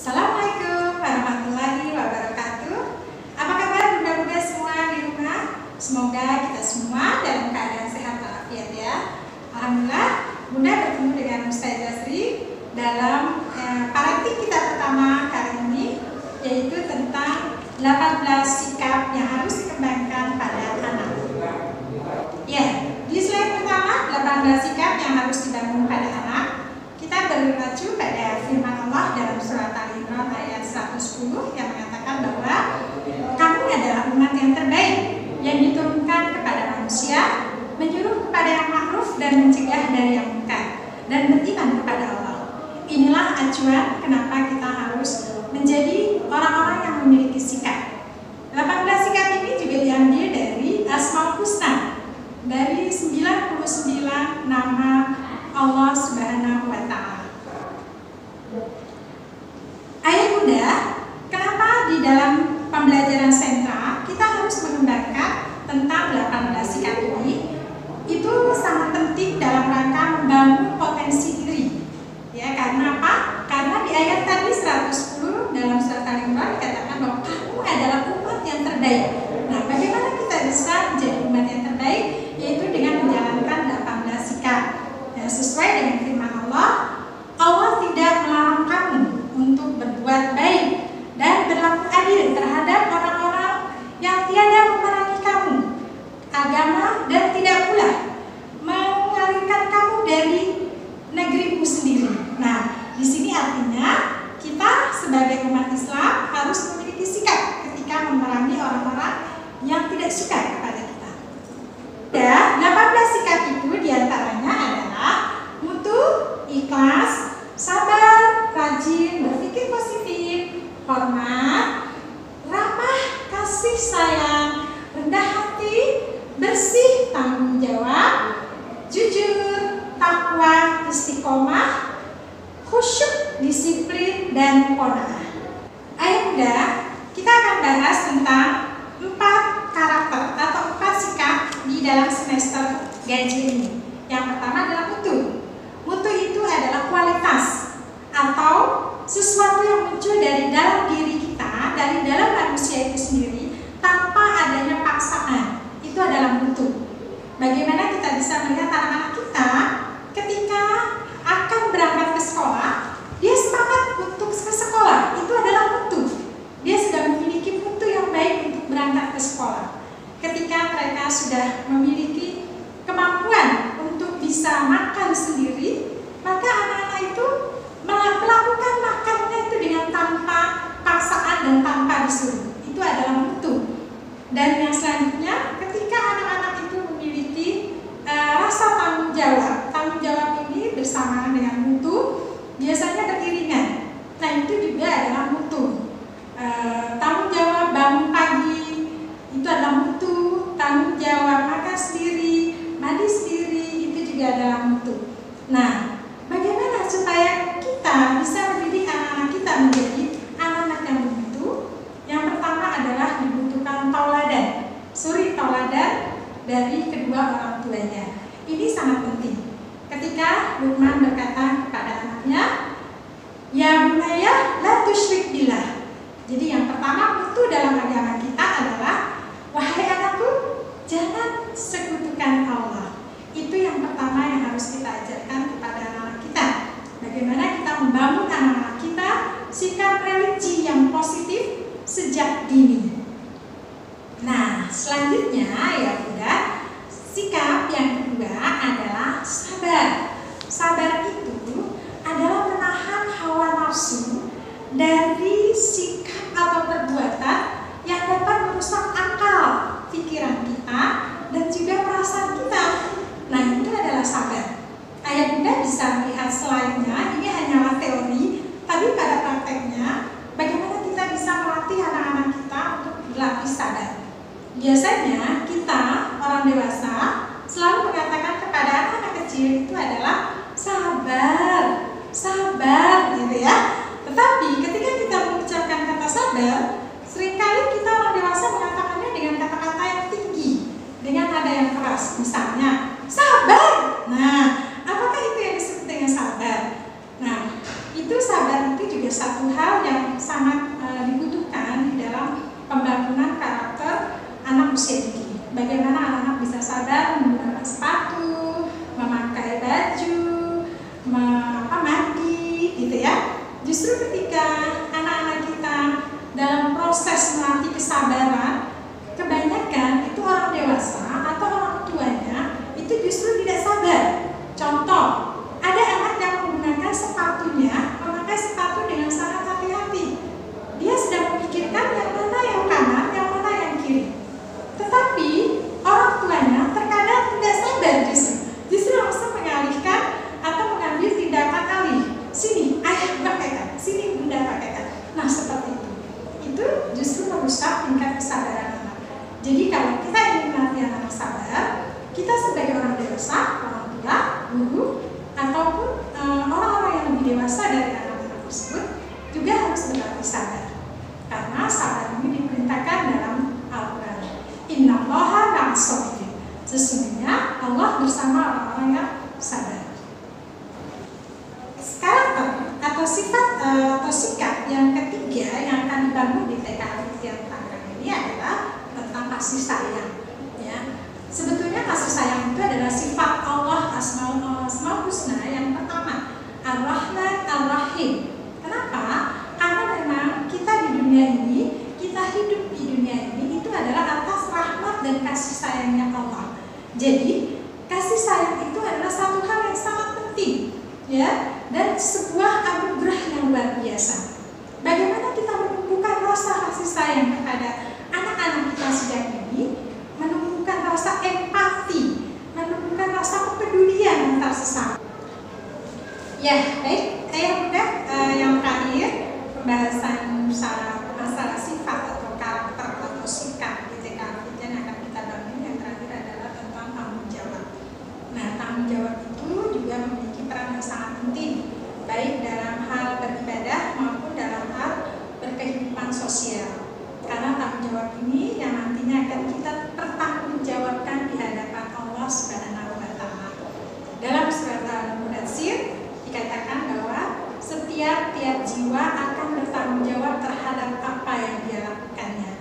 Assalamualaikum warahmatullahi wabarakatuh. Apa kabar bunda-bunda semua di rumah? Semoga kita semua dalam keadaan sehat walafiat ya. Alhamdulillah, bunda bertemu dengan Ustazah Sri dalam parenting kita pertama kali ini, yaitu tentang 18 sikap yang harus dikembangkan pada anak. Ya, di slide pertama 18 sikap yang harus dibangun pada anak. Kita berpacu pada firman Allah dalam surat Al-Imran ayat 110 yang mengatakan bahwa kamu adalah umat yang terbaik yang diturunkan kepada manusia, menyuruh kepada yang ma'ruf dan mencegah dari yang munkar, dan beriman kepada Allah. Inilah acuan kenapa kita harus menjadi orang-orang yang memiliki sikap. 18 sikap ini juga diambil dari Asmaul Husna, dari 99 nama Allah Subhanahu wa Ta'ala. Ayah bunda, kenapa di dalam pembelajaran sentra kita harus mengembangkan tentang 18 sikap ini? Itu sangat penting dalam rangka membangun potensi diri. Ya, karena apa? Karena di ayat tadi 110 dalam surat Al-Imran dikatakan bahwa kamu adalah umat yang terbaik. Nah, bagaimana kita bisa menjadi umat yang terbaik? Yaitu dengan menjalankan 18 sikap. Sesuai dengan firman Allah, Allah tidak melarang kamu untuk berbuat baik dan berlaku adil terhadap orang-orang yang tiada memerangi kamu agama dan tidak pula mengalihkan kamu dari negerimu sendiri. Nah, di sini artinya kita sebagai umat Islam harus memiliki sikap ketika memerangi orang-orang yang tidak suka kepada kita. Ya, 18 sikap itu diantaranya adalah mutu, ikhlas, sabar, rajin, berpikir positif, hormat, ramah, kasih sayang, rendah hati, bersih, tanggung jawab, jujur, takwa, istiqomah, khusyuk, disiplin, dan qanaah. Ayo bunda, kita akan bahas tentang 4 karakter atau 4 sikap di dalam semester gaji ini. Yang pertama adalah mutu. Mutu itu adalah kualitas atau sesuatu yang muncul dari dalam diri kita, dari dalam manusia itu sendiri, tanpa adanya paksaan. Itu adalah mutu. Bagaimana kita bisa melihat anak-anak kita ketika akan berangkat ke sekolah, dia semangat untuk ke sekolah. Itu adalah mutu. Dia sudah memiliki mutu yang baik untuk berangkat ke sekolah. Ketika mereka sudah memiliki kemampuan untuk bisa makan sendiri, maka anak-anak itu melakukan makannya itu dengan tanpa paksaan dan tanpa disuruh. Itu adalah mutu. Dan yang selanjutnya, ketika anak-anak itu memiliki rasa tanggung jawab. Tanggung jawab ini bersamaan dengan mutu, biasanya beriringan. Nah, itu juga adalah mutu. Tanggung jawab bangun pagi itu adalah mutu. Tanggung jawab makan sendiri, mandi sendiri, itu juga adalah mutu. Nah, bagaimana supaya kita bisa mendidik anak-anak kita menjadi anak-anak yang bermutu? Yang pertama adalah dibutuhkan tauladan, suri tauladan dari kedua orang tuanya. Ini sangat penting. Ketika Luqman berkata kepada anaknya, ya bunaya la tusyrik billah. Jadi yang pertama mutu dalam agama kita adalah, wahai anakku, jangan sekutukan Allah. Itu yang pertama yang harus kita ajarkan kepada anak-anak kita. Bagaimana kita membangun anak-anak kita sikap religi yang positif sejak dini. Nah, selanjutnya ya bunda, sikap yang kedua adalah sabar. Sabar itu adalah menahan hawa nafsu dari sikap atau perbuatan yang dapat merusak akal, pikiran kita, dan juga perasaan kita. Nah, itu adalah sabar. Ayah bunda bisa melihat slide-nya, ini hanyalah teori, tapi pada prakteknya, bagaimana kita bisa melatih anak-anak kita untuk berlatih sabar. Biasanya kita, orang dewasa, selalu mengatakan kepada anak-anak kecil itu adalah sabar, sabar gitu ya. Tetapi ketika kita mengucapkan kata sabar, seringkali kita orang dewasa mengatakannya dengan kata-kata yang tinggi, dengan nada yang keras. Misalnya, sabar. Nah, apakah itu yang disebut dengan sabar? Nah, itu sabar berarti juga satu hal yang sangat dibutuhkan di dalam pembangunan karakter anak usia dini. Bagaimana anak-anak bisa sadar menggunakan sepatu, memakai baju, mandi, gitu ya. Justru ketika anak-anak kita dalam proses melatih kesabaran, kebanyakan itu orang dewasa atau orang tuanya itu justru tidak sabar. Contoh, ada anak yang menggunakan sepatunya, memakai sepatu dengan sangat hati-hati. Dia sedang memikirkan yang mana yang kanan, yang mana yang kiri. Tetapi orang tuanya terkadang tidak sabar, justru langsung mengalihkan atau mengambil tindakan alih. Sini ayah pakaikan, sini bunda pakaikan. Nah seperti itu. Itu justru merusak tingkat kesabaran anak. Jadi kalau kita ingin melatih anak sabar, kita sebagai orang dewasa, orang tua, guru, ataupun orang-orang yang lebih dewasa dari anak-anak tersebut juga harus berlatih sabar. Karena sabar ini diperintahkan dalam Al-Quran. Innallaha ma'as-sabirin. Sesungguhnya Allah bersama orang-orang yang sabar. Karakter atau sifat atau sikap yang ketiga yang akan dibangun di TK Alfian Tangerang ini adalah tentang kasih sayang. Ya. Sebetulnya kasih sayang itu adalah sifat Allah Asmaul Husna yang pertama, Ar-Rahman Ar-Rahim. Kenapa? Karena memang kita di dunia ini, kita hidup di dunia ini itu adalah atas rahmat dan kasih sayangnya Allah. Jadi kasih sayang itu adalah satu hal yang sangat penting, ya, dan sebuah anugerah yang luar biasa. Bagaimana kita menumbuhkan rasa kasih sayang kepada anak-anak kita sejak dini, menumbuhkan rasa empati, menumbuhkan rasa kepedulian antar sesama. Ya, baik, yang terakhir pembahasan masalah sifat atau karakter atau sikap di TK Alfian yang akan kita bangun. Yang terakhir adalah tentang tanggung jawab. Nah, tanggung jawab itu juga memiliki peran yang sangat penting, baik dalam hal beribadah maupun dalam hal berkehidupan sosial. Karena tanggung jawab ini yang nantinya akan kita pertanggungjawabkan di hadapan Allah Subhanahu wa Ta'ala. Dalam surat Al-Mudaththir dikatakan bahwa setiap jiwa akan bertanggung jawab terhadap apa yang dia lakukannya.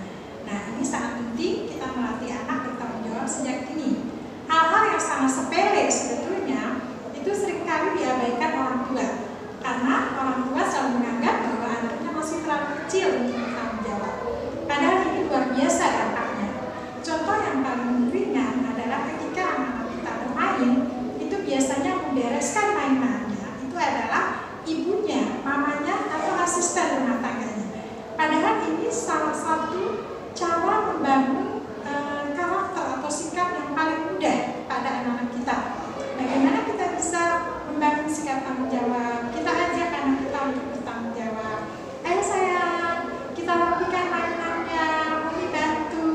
Nah, ini sangat penting kita melatih anak bertanggung jawab sejak dini. Hal-hal yang sangat sepele sebetulnya itu seringkali diabaikan orang tua, karena orang tua selalu menganggap bahwa anaknya masih terlalu kecil untuk bertanggung jawab. Padahal ini luar biasa dampaknya. Contoh yang paling ringan adalah ketika anak-anak kita bermain, itu biasanya membereskan mainannya itu adalah ibunya, mamanya, atau asisten rumah tangganya. Padahal ini salah satu cara membangun karakter atau sikap yang paling mudah pada anak-anak kita. Bagaimana kita bisa membangun sikap tanggung jawab? Kita ajak anak kita untuk bertanggung jawab. Ayo sayang, kita rapikan mainannya, Umi bantu.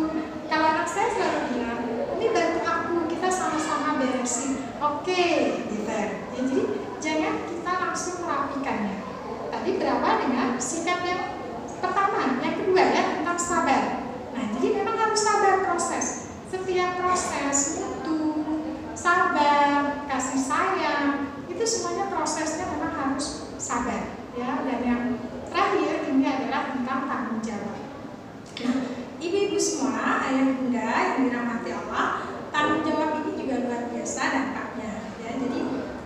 Kalau anak saya selalu bilang, Umi bantu aku, kita sama-sama beresin. Oke, gitu. Jadi jangan kita langsung merapikannya. Tadi berapa dengan sikap yang pertama, yang kedua ya tentang sabar. Nah, jadi memang harus sabar proses. Setiap proses mutu, sabar, kasih sayang, itu semuanya prosesnya memang harus sabar, ya. Dan yang terakhir ini adalah tentang tanggung jawab. Nah, ibu-ibu semua, ayah bunda yang dirahmati Allah, tanggung jawab ini juga luar biasa dampaknya, ya. Jadi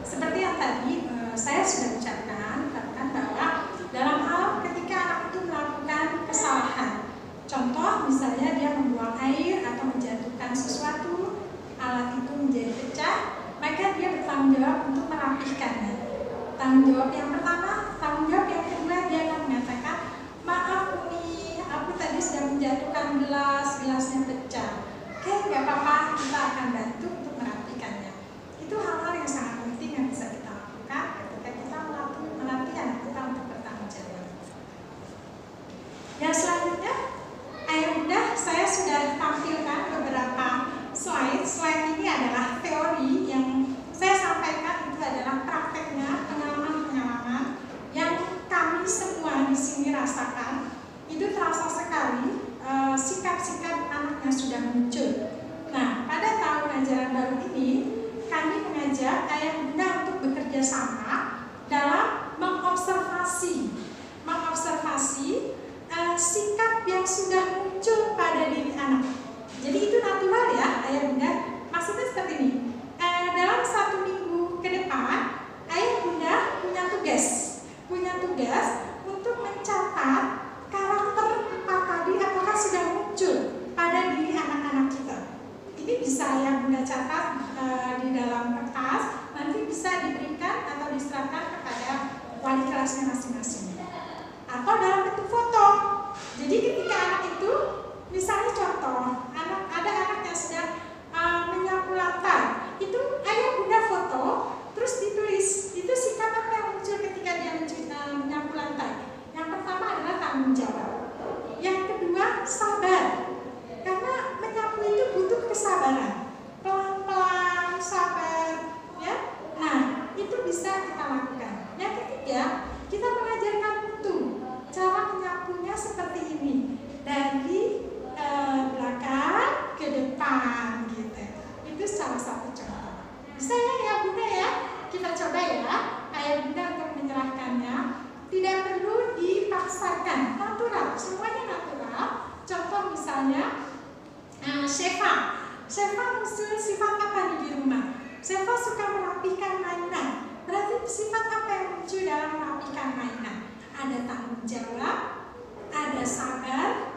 seperti yang tadi saya sudah ucapkan bahwa dalam hal ketika anak itu melakukan kesalahan, contoh misalnya dia membuang air atau menjatuhkan sesuatu, alat itu menjadi pecah, maka dia bertanggung jawab untuk merapihkannya. Tanggung jawab yang pertama, tanggung jawab yang kedua, dia akan mengatakan, maaf Umi, aku tadi sudah menjatuhkan gelasnya pecah. Oke, nggak apa-apa, kita akan bantu untuk merapikannya. Itu hal-hal yang sangat penting yang bisa kita lakukan ketika kita melatih anak kita untuk bertanggung jawab. Yang selanjutnya, ayah bunda, saya sudah tampilkan beberapa slide. Slide ini adalah teori yang saya sampaikan, itu adalah prakteknya, pengalaman-pengalaman yang kami semua di sini rasakan. Itu terasa sekali sikap-sikap anak yang sudah muncul. Nah, pada tahun ajaran baru ini kami mengajak ayah bunda untuk bekerja sama dalam mengobservasi sikap yang sudah muncul pada diri anak. Jadi itu natural ya ayah bunda. Maksudnya seperti ini. Dalam 1 minggu ke depan, ayah bunda punya tugas untuk mencatat karakter 4 tadi apakah sudah muncul pada diri anak-anak kita. Ini bisa ayah bunda catat di dalam kertas, nanti bisa diberikan atau diserahkan kepada wali kelasnya masing-masing. Atau dalam bentuk foto. Jadi ketika anak itu, misalnya contoh, ada anak yang sedang menyapu lantai, itu ayah bunda foto, terus ditulis, itu sikap apa yang muncul ketika dia menyapu lantai. Yang pertama adalah tanggung jawab. Yang kedua, sabar. Karena menyapu itu butuh kesabaran. Pelan-pelan, sabar, ya. Nah, itu bisa kita lakukan. Yang ketiga, kita mengajarkan mutu. Cara menyapunya seperti ini. Dari belakang ke depan gitu. Itu salah satu contoh. Bisa ya bunda ya? Kita coba ya, ayah bunda untuk menyerahkannya. Tidak perlu dipaksakan, natural, semuanya natural. Contoh misalnya Syefa muncul sifat apa nih di rumah? Syefa suka merapikan mainan. Berarti sifat apa yang muncul dalam merapikan mainan? Ada tanggung jawab, ada sabar,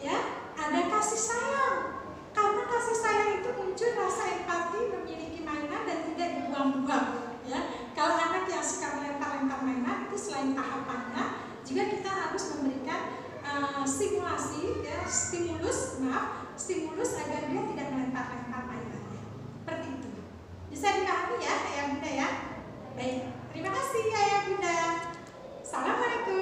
ya, ada kasih sayang. Karena kasih sayang itu muncul rasa empati, memiliki mainan dan tidak dibuang-buang. Ya, kalau anak yang suka melempar-lempar mainan itu selain tahapannya, juga kita harus memberikan stimulus agar dia tidak melempar-lempar mainannya. Seperti itu. Bisa dipahami ya, ayah bunda ya. Baik, terima kasih ayah bunda. Assalamualaikum.